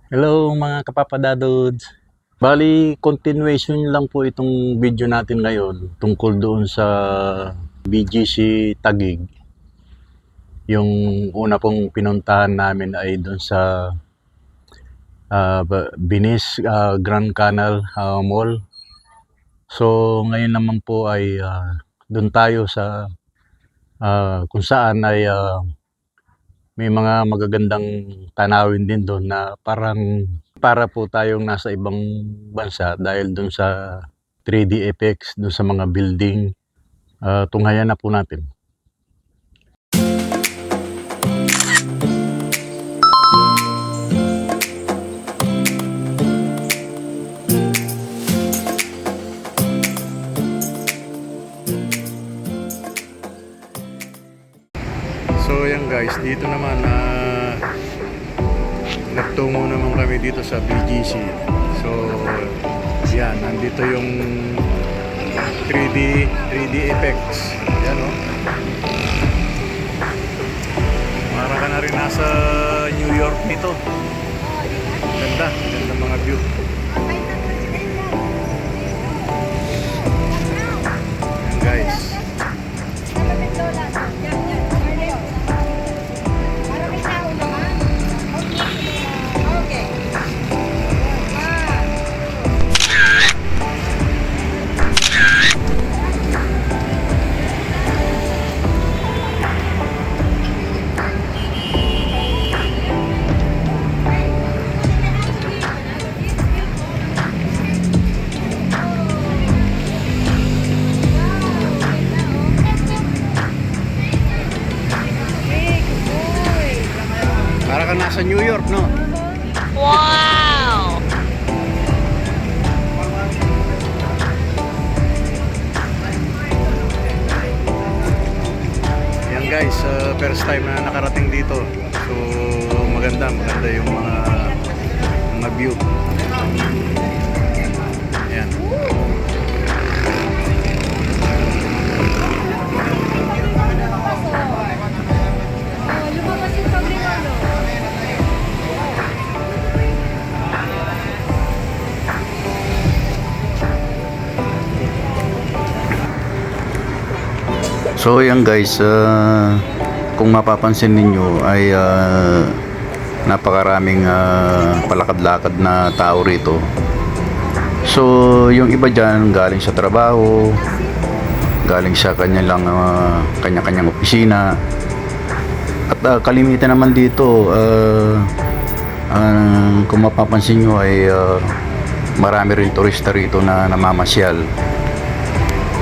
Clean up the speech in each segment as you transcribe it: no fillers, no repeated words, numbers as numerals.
Hello mga kapapadadods. Bali, continuation lang po itong video natin ngayon tungkol doon sa BGC Taguig. Yung una pong pinuntahan namin ay doon sa Binis Grand Canal Mall. So ngayon naman po ay doon tayo sa kung saan ay may mga magagandang tanawin din doon na para po tayong nasa ibang bansa dahil doon sa 3D effects doon sa mga building. Tunghayan na po natin. So yan guys, dito naman nagtungo naman kami dito sa BGC. So yan, nandito yung 3D effects. Yan o. Para ka na rin nasa New York nito. Ganda mga view. Yan guys. Para ka nasa New York, no? Wow! Yan guys, first time na nakarating dito. So maganda yung mga view. Yan. So yan guys, kung mapapansin ninyo ay napakaraming palakad-lakad na tao rito. So yung iba dyan galing sa trabaho, galing sa kanya-kanyang opisina. At kalimitan naman dito, kung mapapansin nyo ay marami rin turista rito na namamasyal.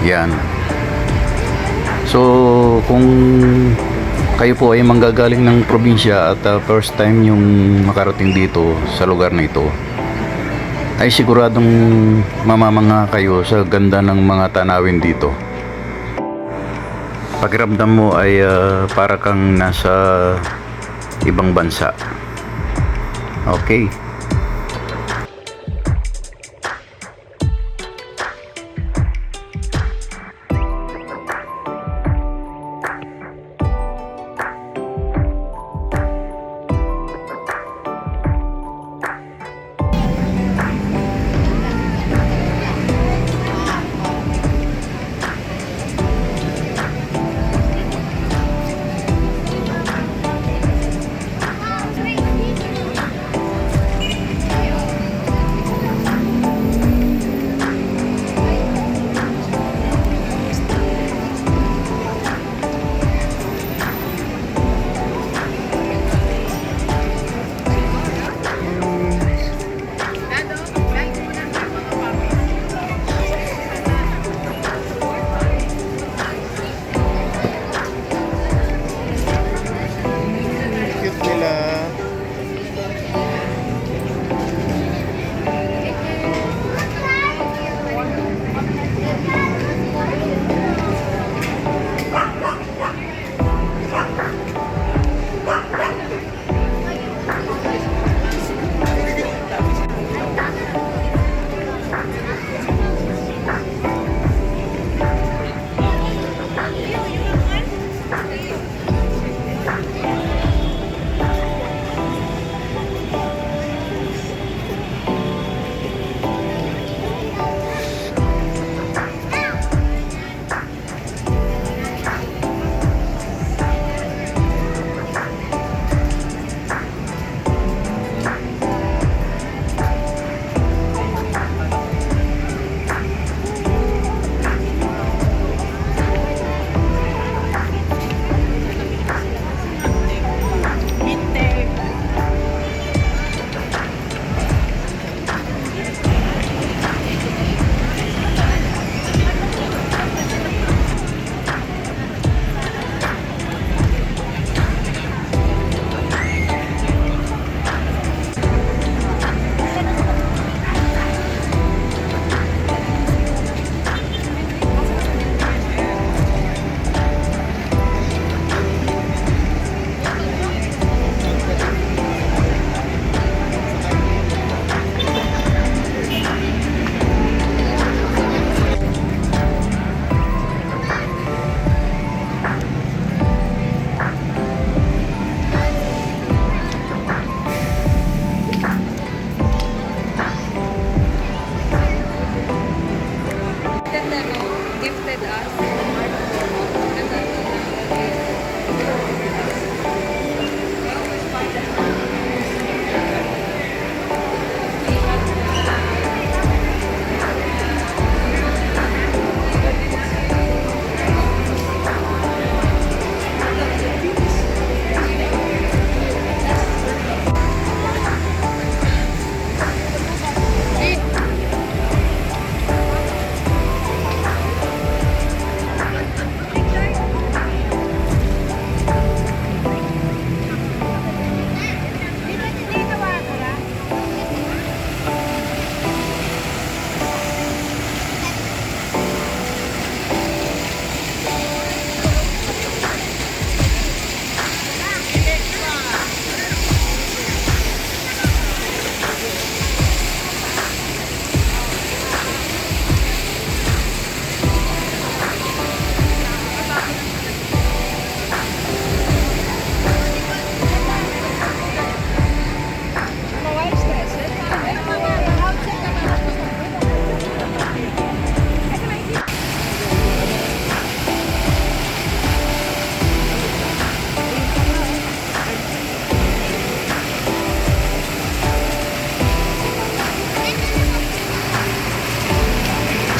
Yan. So kung kayo po ay manggagaling ng probinsya at first time yung makarating dito sa lugar na ito, ay siguradong mamamangha kayo sa ganda ng mga tanawin dito. Pakiramdam mo ay para kang nasa ibang bansa. Okay.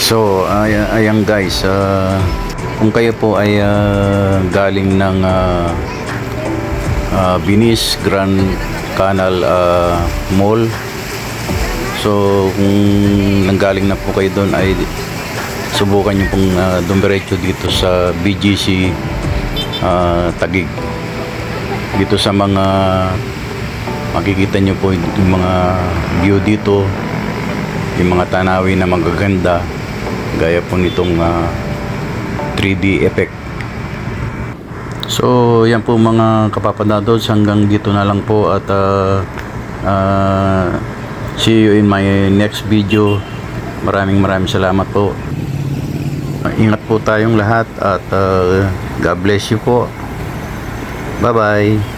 So, ayan guys, kung kayo po ay galing ng Venice Grand Canal Mall, so kung nanggaling na po kayo doon ay subukan nyo pong dumiretso dito sa BGC Taguig. Dito sa mga makikita nyo po yung mga view dito, yung mga tanawin na magaganda gaya po nitong 3D effect. So yan po mga kapapadados, hanggang dito na lang po at see you in my next video. Maraming salamat po. Ingat po tayong lahat at God bless you po. Bye bye.